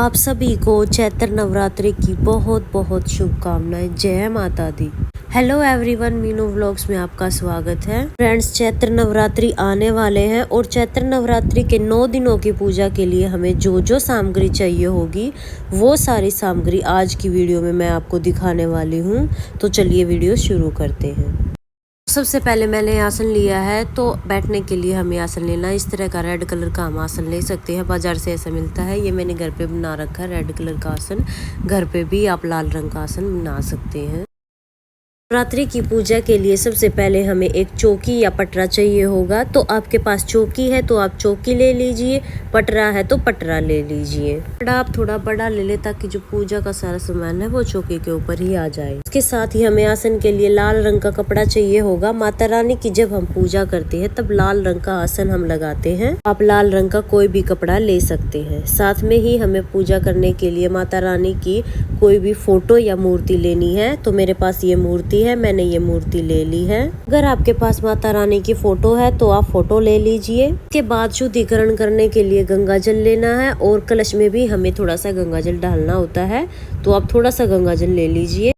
आप सभी को चैत्र नवरात्रि की बहुत बहुत शुभकामनाएं। जय माता दी। हेलो एवरीवन, मीनू व्लॉग्स में आपका स्वागत है। फ्रेंड्स, चैत्र नवरात्रि आने वाले हैं और चैत्र नवरात्रि के 9 दिनों की पूजा के लिए हमें जो जो सामग्री चाहिए होगी वो सारी सामग्री आज की वीडियो में मैं आपको दिखाने वाली हूँ। तो चलिए वीडियो शुरू करते हैं। सबसे पहले मैंने आसन लिया है, तो बैठने के लिए हमें आसन लेना है। इस तरह का रेड कलर का हम आसन ले सकते हैं, बाजार से ऐसा मिलता है। ये मैंने घर पे बना रखा है रेड कलर का आसन। घर पे भी आप लाल रंग का आसन बना सकते हैं। नवरात्रि की पूजा के लिए सबसे पहले हमें एक चौकी या पटरा चाहिए होगा। तो आपके पास चौकी है तो आप चौकी ले लीजिए, पटरा है तो पटरा ले लीजिए। पटरा आप थोड़ा बड़ा ले ले ताकि जो पूजा का सारा सामान है वो चौकी के ऊपर ही आ जाए। इसके साथ ही हमें आसन के लिए लाल रंग का कपड़ा चाहिए होगा। माता रानी की जब हम पूजा करते हैं तब लाल रंग का आसन हम लगाते हैं। आप लाल रंग का कोई भी कपड़ा ले सकते हैं। साथ में ही हमें पूजा करने के लिए माता रानी की कोई भी फोटो या मूर्ति लेनी है। तो मेरे पास ये मूर्ति है, मैंने ये मूर्ति ले ली है। अगर आपके पास माता रानी की फोटो है तो आप फोटो ले लीजिए। इसके बाद शुद्धिकरण करने के लिए गंगा जल लेना है और कलश में भी हमें थोड़ा सा गंगा जल डालना होता है, तो आप थोड़ा सा गंगा जल ले लीजिए।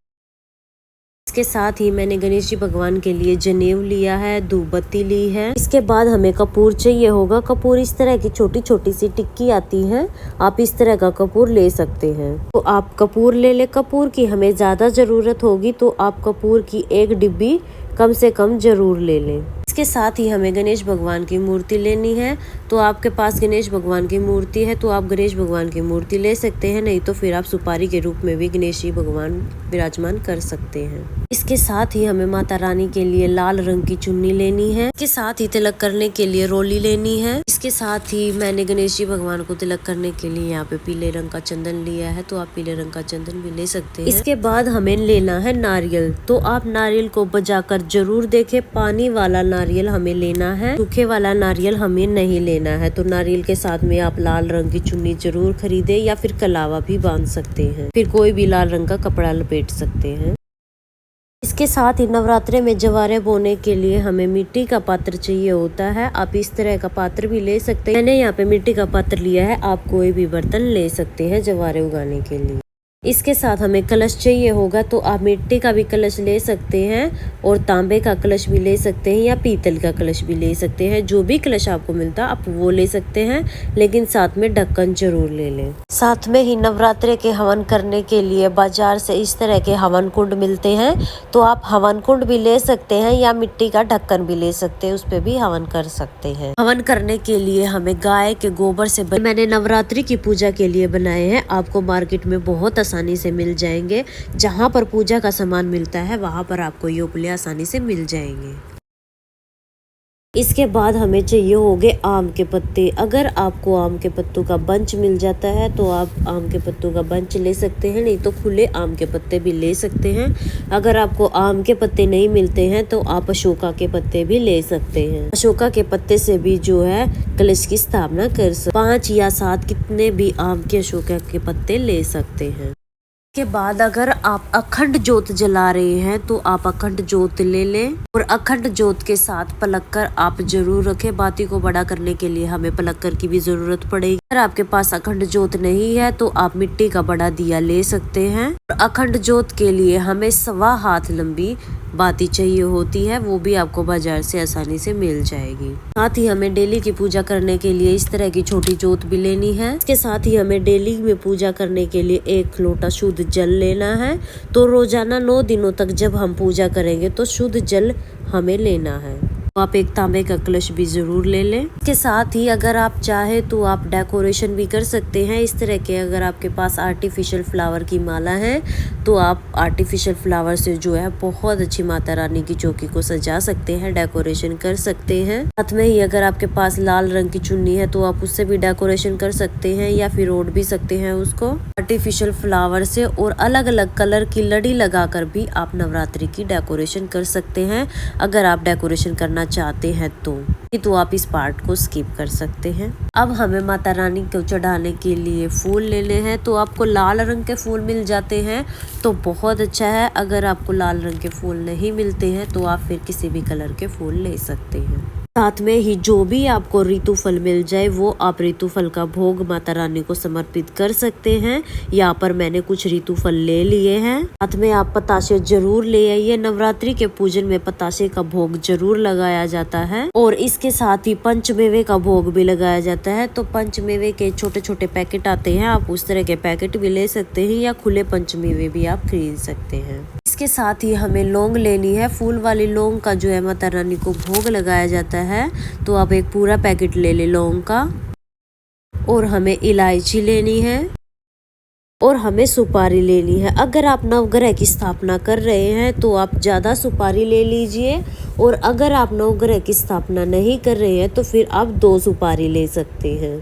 इसके साथ ही मैंने गणेश जी भगवान के लिए जनेऊ लिया है, धूप बत्ती ली है। इसके बाद हमें कपूर चाहिए होगा। कपूर इस तरह की छोटी छोटी सी टिक्की आती है, आप इस तरह का कपूर ले सकते हैं। तो आप कपूर ले ले। कपूर की हमें ज्यादा जरूरत होगी तो आप कपूर की एक डिब्बी कम से कम जरूर ले लें। इसके साथ ही हमें गणेश भगवान की मूर्ति लेनी है। तो आपके पास गणेश भगवान की मूर्ति है तो आप गणेश भगवान की मूर्ति ले सकते हैं, नहीं तो फिर आप सुपारी के रूप में भी गणेश जी भगवान विराजमान कर सकते हैं। इसके साथ ही हमें माता रानी के लिए लाल रंग की चुन्नी लेनी है। इसके साथ ही तिलक करने के लिए रोली लेनी है। इसके साथ ही मैंने गणेश जी भगवान को तिलक करने के लिए यहाँ पे पीले रंग का चंदन लिया है, तो आप पीले रंग का चंदन भी ले सकते हैं। इसके बाद हमें लेना है नारियल। तो आप नारियल को बजाकर जरूर देखें। पानी वाला नारियल हमें लेना है, सूखे वाला नारियल हमें नहीं लेना है। तो नारियल के साथ में आप लाल रंग की चुन्नी जरूर खरीदे या फिर कलावा भी बांध सकते हैं, फिर कोई भी लाल रंग का कपड़ा लपेट सकते हैं। इसके साथ ही नवरात्रे में जवारे बोने के लिए हमें मिट्टी का पात्र चाहिए होता है। आप इस तरह का पात्र भी ले सकते हैं। मैंने यहाँ पे मिट्टी का पात्र लिया है, आप कोई भी बर्तन ले सकते हैं जवारे उगाने के लिए। इसके साथ हमें कलश चाहिए होगा। तो आप मिट्टी का भी कलश ले सकते हैं और तांबे का कलश भी ले सकते हैं या पीतल का कलश भी ले सकते हैं। जो भी कलश आपको मिलता आप वो ले सकते हैं, लेकिन साथ में ढक्कन जरूर ले लें। साथ में ही नवरात्रे के हवन करने के लिए बाजार से इस तरह के हवन कुंड मिलते हैं, तो आप हवन कुंड भी ले सकते हैं या मिट्टी का ढक्कन भी ले सकते हैं, उस पे भी हवन कर सकते हैं। हवन करने के लिए हमें गाय के गोबर से मैंने नवरात्रि की पूजा के लिए बनाए हैं। आपको मार्केट में बहुत आसानी से मिल जाएंगे। जहाँ पर पूजा का सामान मिलता है वहाँ पर आपको ये उपले आसानी से मिल जाएंगे। इसके बाद हमें चाहिए होंगे आम के पत्ते। अगर आपको आम के पत्तों का बंच मिल जाता है तो आप आम के पत्तों का बंच ले सकते हैं, नहीं तो खुले आम के पत्ते भी ले सकते हैं। अगर आपको आम के पत्ते नहीं मिलते हैं तो आप अशोका के पत्ते भी ले सकते हैं। अशोका के पत्ते से भी जो है कलश की स्थापना कर सकते। 5 या 7 कितने भी आम के अशोका के पत्ते ले सकते हैं। के बाद अगर आप अखंड जोत जला रहे हैं तो आप अखंड जोत ले लें और अखंड जोत के साथ पलक्कर आप जरूर रखें। बाती को बड़ा करने के लिए हमें पलक्कर की भी जरूरत पड़ेगी। अगर आपके पास अखंड जोत नहीं है तो आप मिट्टी का बड़ा दिया ले सकते हैं। और अखंड जोत के लिए हमें 1.25 हाथ लंबी बाती चाहिए होती है, वो भी आपको बाजार से आसानी से मिल जाएगी। साथ ही हमें डेली की पूजा करने के लिए इस तरह की छोटी जोत भी लेनी है। इसके साथ ही हमें डेली में पूजा करने के लिए 1 लोटा शुद्ध जल लेना है। तो रोजाना 9 दिनों तक जब हम पूजा करेंगे तो शुद्ध जल हमें लेना है। तो आप एक तांबे का कलश भी जरूर ले लें। इसके साथ ही अगर आप चाहे तो आप डेकोरेशन भी कर सकते हैं इस तरह के। अगर आपके पास आर्टिफिशियल फ्लावर की माला है तो आप आर्टिफिशियल फ्लावर से जो है बहुत अच्छी माता रानी की चौकी को सजा सकते हैं, डेकोरेशन कर सकते हैं। साथ में ही अगर आपके पास लाल रंग की चुन्नी है तो आप उससे भी डेकोरेशन कर सकते हैं या फिर ओढ़ भी सकते हैं उसको आर्टिफिशियल फ्लावर से। और अलग अलग कलर की लड़ी लगाकर भी आप नवरात्रि की डेकोरेशन कर सकते हैं। अगर आप डेकोरेशन करना चाहते हैं तो आप इस पार्ट को स्किप कर सकते हैं। अब हमें माता रानी को चढ़ाने के लिए फूल लेने हैं। तो आपको लाल रंग के फूल मिल जाते हैं तो बहुत अच्छा है। अगर आपको लाल रंग के फूल नहीं मिलते हैं तो आप फिर किसी भी कलर के फूल ले सकते हैं। साथ में ही जो भी आपको ऋतु फल मिल जाए वो आप ऋतु फल का भोग माता रानी को समर्पित कर सकते हैं। यहाँ पर मैंने कुछ ऋतु फल ले लिए हैं। साथ में आप पतासे जरूर ले आइए। नवरात्रि के पूजन में पतासे का भोग जरूर लगाया जाता है और इसके साथ ही पंचमेवे का भोग भी लगाया जाता है। तो पंचमेवे के छोटे छोटे पैकेट आते हैं, आप उस तरह के पैकेट भी ले सकते हैं या खुले पंचमेवे भी आप खरीद सकते हैं। इसके साथ ही हमें लौंग लेनी है। फूल वाली लौंग का जो है माता रानी को भोग लगाया जाता है, तो आप एक पूरा पैकेट ले लें लौंग का। और हमें इलायची लेनी है और हमें सुपारी लेनी है। अगर आप नवग्रह की स्थापना कर रहे हैं तो आप ज़्यादा सुपारी ले लीजिए, और अगर आप नवग्रह की स्थापना नहीं कर रहे हैं तो फिर आप 2 सुपारी ले सकते हैं।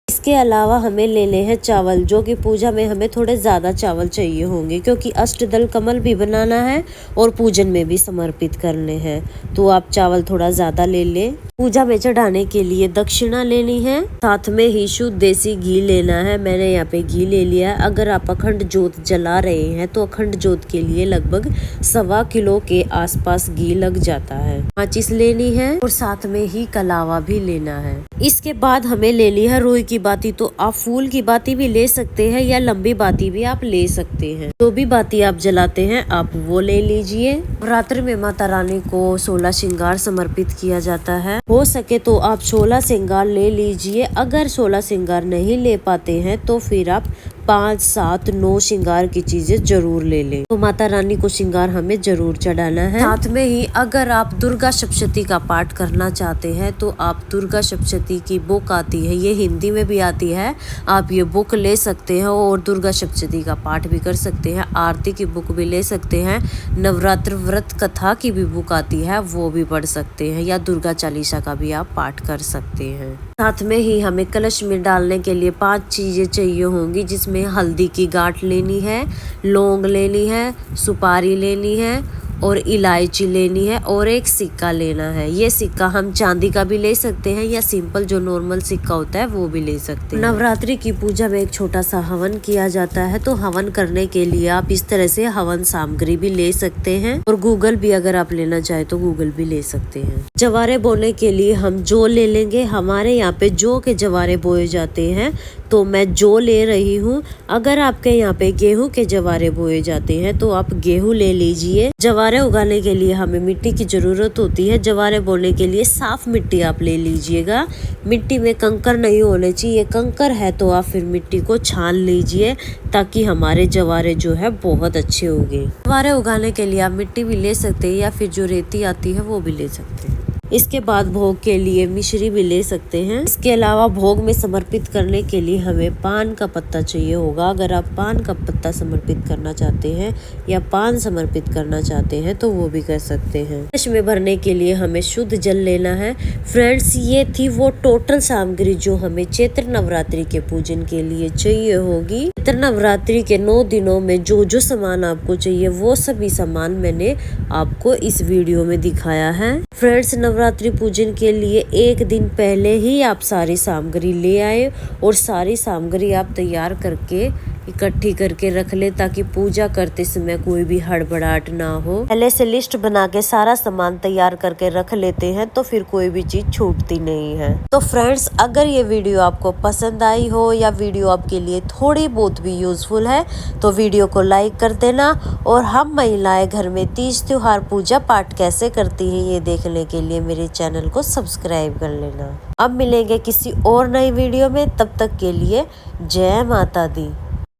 इसके अलावा हमें लेने हैं चावल, जो कि पूजा में हमें थोड़े ज़्यादा चावल चाहिए होंगे, क्योंकि अष्टदल कमल भी बनाना है और पूजन में भी समर्पित करने हैं। तो आप चावल थोड़ा ज़्यादा ले लें। पूजा में चढ़ाने के लिए दक्षिणा लेनी है। साथ में ही शुद्ध देसी घी लेना है। मैंने यहाँ पे घी ले लिया है। अगर आप अखंड जोत जला रहे हैं तो अखंड जोत के लिए लगभग 1.25 किलो के आसपास घी लग जाता है। माचिस लेनी है और साथ में ही कलावा भी लेना है। इसके बाद हमें लेनी है रुई की बाती। तो आप फूल की बाती भी ले सकते हैं या लंबी बाती भी आप ले सकते हैं। जो भी बाती आप जलाते हैं आप वो ले लीजिए। नवरात्र में माता रानी को 16 श्रृंगार समर्पित किया जाता है। हो सके तो आप 16 श्रृंगार ले लीजिए। अगर 16 श्रृंगार नहीं ले पाते हैं तो फिर आप 5, 7, 9 श्रृंगार की चीजें जरूर ले लें। तो माता रानी को श्रृंगार हमें जरूर चढ़ाना है। साथ में ही अगर आप दुर्गा सप्तशती का पाठ करना चाहते हैं तो आप दुर्गा सप्तशती की बुक आती है, ये हिंदी में भी आती है, आप ये बुक ले सकते हैं और दुर्गा सप्तशती का पाठ भी कर सकते हैं। आरती की बुक भी ले सकते हैं। नवरात्र व्रत कथा की भी बुक आती है, वो भी पढ़ सकते हैं, या दुर्गा चालीसा का भी आप पाठ कर सकते हैं। साथ में ही हमें कलश में डालने के लिए 5 चीजें चाहिए होंगी, जिसमें हल्दी की गांठ लेनी है, लौंग लेनी है, सुपारी लेनी है और इलायची लेनी है और एक सिक्का लेना है। ये सिक्का हम चांदी का भी ले सकते हैं या सिंपल जो नॉर्मल सिक्का होता है वो भी ले सकते हैं। नवरात्रि की पूजा में एक छोटा सा हवन किया जाता है, तो हवन करने के लिए आप इस तरह से हवन सामग्री भी ले सकते हैं और गूगल भी अगर आप लेना चाहे तो गूगल भी ले सकते हैं। जवारे बोने के लिए हम जौ ले लेंगे। हमारे यहाँ पे जौ के जवारे बोए जाते हैं, तो मैं जौ ले रही हूँ। अगर आपके यहाँ पे गेहूं के जवारे बोए जाते हैं तो आप गेहूं ले लीजिए। जवारे उगाने के लिए हमें मिट्टी की जरूरत होती है। जवारे बोने के लिए साफ मिट्टी आप ले लीजिएगा। मिट्टी में कंकर नहीं होने चाहिए। कंकर है तो आप फिर मिट्टी को छान लीजिए, ताकि हमारे जवारे जो है बहुत अच्छे होंगे। जवारे उगाने के लिए आप मिट्टी भी ले सकते हैं या फिर जो रेती आती है वो भी ले सकते हैं। इसके बाद भोग के लिए मिश्री भी ले सकते हैं। इसके अलावा भोग में समर्पित करने के लिए हमें पान का पत्ता चाहिए होगा। अगर आप पान का पत्ता समर्पित करना चाहते हैं या पान समर्पित करना चाहते हैं तो वो भी कर सकते हैं। कलश में भरने के लिए हमें शुद्ध जल लेना है। फ्रेंड्स, ये थी वो टोटल सामग्री जो हमें चैत्र नवरात्रि के पूजन के लिए चाहिए होगी। चैत्र नवरात्रि के 9 दिनों में जो जो सामान आपको चाहिए वो सभी सामान मैंने आपको इस वीडियो में दिखाया है। फ्रेंड्स, नवरात्रि पूजन के लिए 1 दिन पहले ही आप सारी सामग्री ले आए और सारी सामग्री आप तैयार करके इकट्ठी करके रख ले, ताकि पूजा करते समय कोई भी हड़बड़ाहट ना हो। पहले से लिस्ट बना के सारा सामान तैयार करके रख लेते हैं तो फिर कोई भी चीज छूटती नहीं है। तो फ्रेंड्स, अगर ये वीडियो आपको पसंद आई हो या वीडियो आपके लिए थोड़ी बहुत भी यूजफुल है तो वीडियो को लाइक कर देना। और हम महिलाएं घर में तीज त्योहार पूजा पाठ कैसे करती हैं ये देखने के लिए मेरे चैनल को सब्सक्राइब कर लेना। अब मिलेंगे किसी और नई वीडियो में, तब तक के लिए जय माता दी।